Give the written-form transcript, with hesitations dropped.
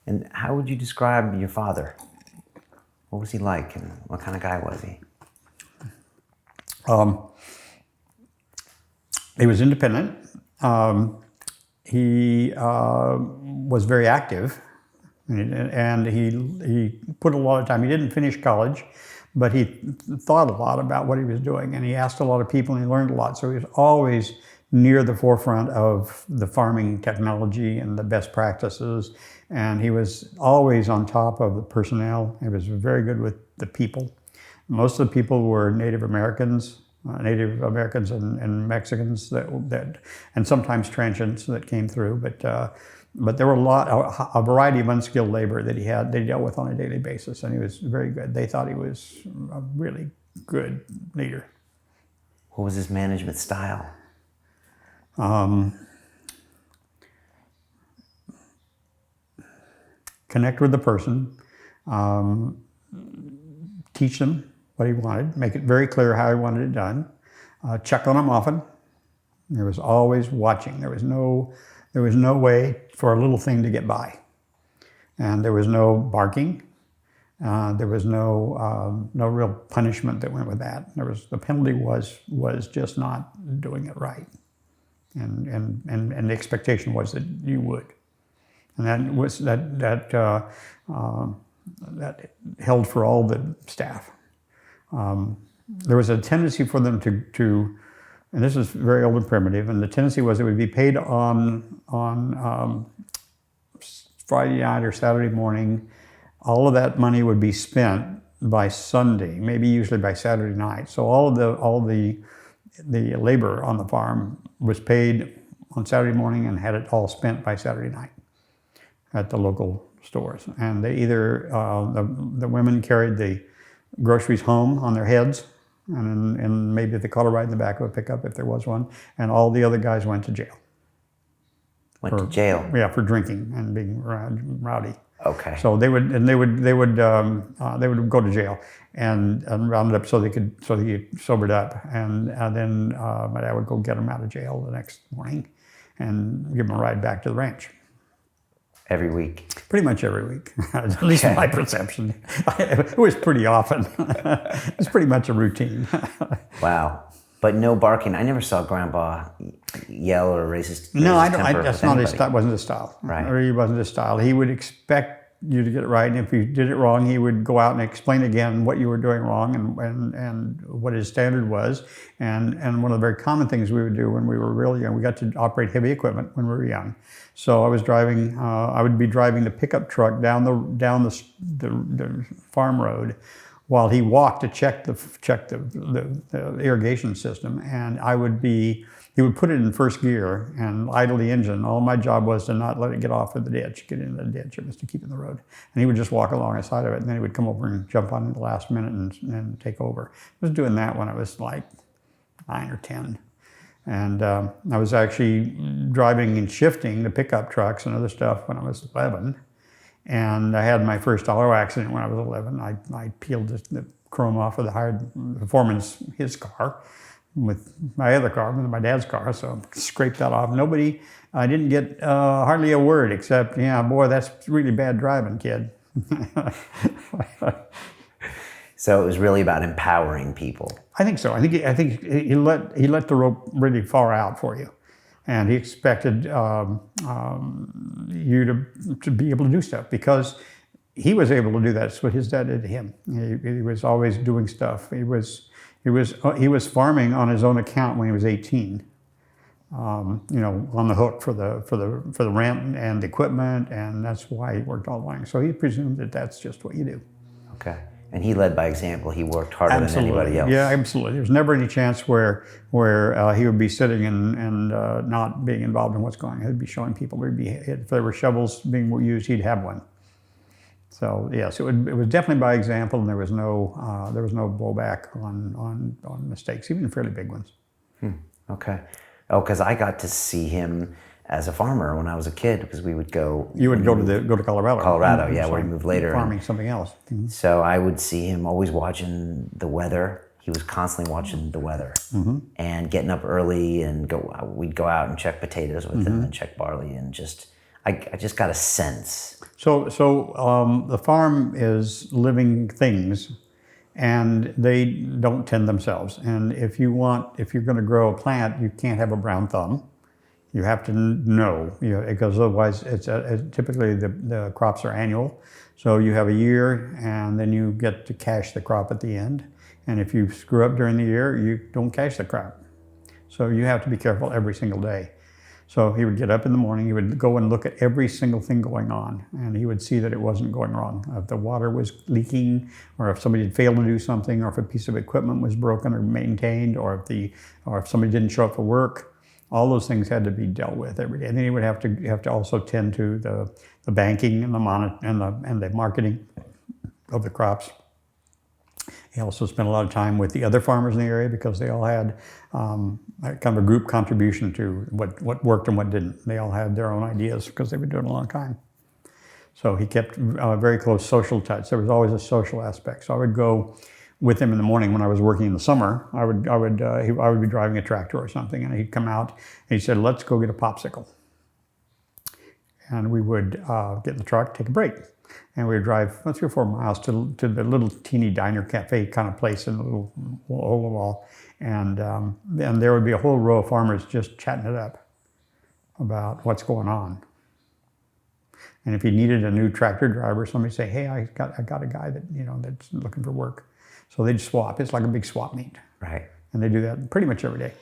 And how would you describe your father? What was he like, and what kind of guy was he? He was independent. He was very active, and he put a lot of time. He didn't finish college, but he thought a lot about what he was doing, and he asked a lot of people, and he learned a lot. So he was always near the forefront of the farming technology and the best practices, and he was always on top of the personnel. He was very good with the people. Most of the people were Native Americans and Mexicans and sometimes transients that came through, but there were a variety of unskilled labor that he dealt with on a daily basis, and he was very good. They thought he was a really good leader. What was his management style? Connect with the person, teach them what he wanted, make it very clear how he wanted it done, check on them often. There was always watching. There was no way for a little thing to get by, and there was no barking. There was no real punishment that went with that. The penalty was just not doing it right, and the expectation was that you would, and that held for all the staff. There was a tendency for them to, and this is very old and primitive, and the tendency was it would be paid on Friday night or Saturday morning. All of that money would be spent by Sunday, maybe usually by Saturday night. So all the labor on the farm was paid on Saturday morning and had it all spent by Saturday night at the local stores. And they either, the women carried the groceries home on their heads, and maybe they caught a ride in the back of a pickup if there was one, and all the other guys went to jail. To jail? Yeah, for drinking and being rowdy. Okay. So they would go to jail and round it up so they could get sobered up, and then my dad would go get them out of jail the next morning and give them a ride back to the ranch. Every week? Pretty much every week, at least in my perception. It was pretty often. It was pretty much a routine. Wow. But no barking. I never saw Grandpa yell or raise his temper. That's not his style. Wasn't his style. Right. Or he wasn't his style. He would expect you to get it right, and if you did it wrong, he would go out and explain again what you were doing wrong and what his standard was. And one of the very common things we would do when we were really young, we got to operate heavy equipment when we were young. So I would be driving the pickup truck down the farm road, while he walked to check the irrigation system, and he would put it in first gear and idle the engine. All my job was to not let it get off of the ditch, get into the ditch. It was to keep it in the road. And he would just walk along the side of it, and then he would come over and jump on in the last minute and take over. I was doing that when I was like 9 or 10. And I was actually driving and shifting the pickup trucks and other stuff when I was 11. And I had my first auto accident when I was 11. I peeled the chrome off of the foreman's his car with my other car, with my dad's car, so I scraped that off. I didn't get hardly a word except, yeah, boy, that's really bad driving, kid. So it was really about empowering people. I think so. I think he let the rope really far out for you, and he expected you to be able to do stuff because he was able to do that. That's what his dad did to him. He was always doing stuff. He was farming on his own account when he was 18. On the hook for the rent and the equipment, and that's why he worked all along. So he presumed that that's just what you do. Okay. And he led by example. He worked harder than anybody else. Yeah, absolutely. There's never any chance where he would be sitting and not being involved in what's going on. He'd be showing people. If there were shovels being used, he'd have one. So yes, it was definitely by example, and there was no blowback on mistakes, even fairly big ones. Okay. Oh, because I got to see him as a farmer when I was a kid, because we would go. You would go to Colorado. Colorado, yeah, where he moved later. Farming something else. Mm-hmm. So I would see him always watching the weather. He was constantly watching the weather and getting up early and we'd go out and check potatoes with him and check barley, and I just got a sense The farm is living things, and they don't tend themselves. And if you're going to grow a plant, you can't have a brown thumb. You have to know, because otherwise typically the crops are annual. So you have a year, and then you get to cash the crop at the end. And if you screw up during the year, you don't cash the crop. So you have to be careful every single day. So he would get up in the morning, he would go and look at every single thing going on, and he would see that it wasn't going wrong. If the water was leaking, or if somebody had failed to do something, or if a piece of equipment was broken or maintained, or if somebody didn't show up for work, all those things had to be dealt with every day. And then he would have to also tend to the banking and the marketing of the crops. He also spent a lot of time with the other farmers in the area, because they all had kind of a group contribution to what worked and what didn't. They all had their own ideas because they've been doing it a long time. So he kept very close social touch. There was always a social aspect. So I would go with him in the morning when I was working in the summer. I would be driving a tractor or something, and he'd come out and he said, "Let's go get a popsicle." And we would get in the truck, take a break. And we would drive 3 or 4 miles to the little teeny diner cafe kind of place in the little hole in the wall. And there would be a whole row of farmers just chatting it up about what's going on. And if he needed a new tractor driver, somebody would say, "Hey, I got a guy that's looking for work." So they'd swap. It's like a big swap meet. Right. And they do that pretty much every day.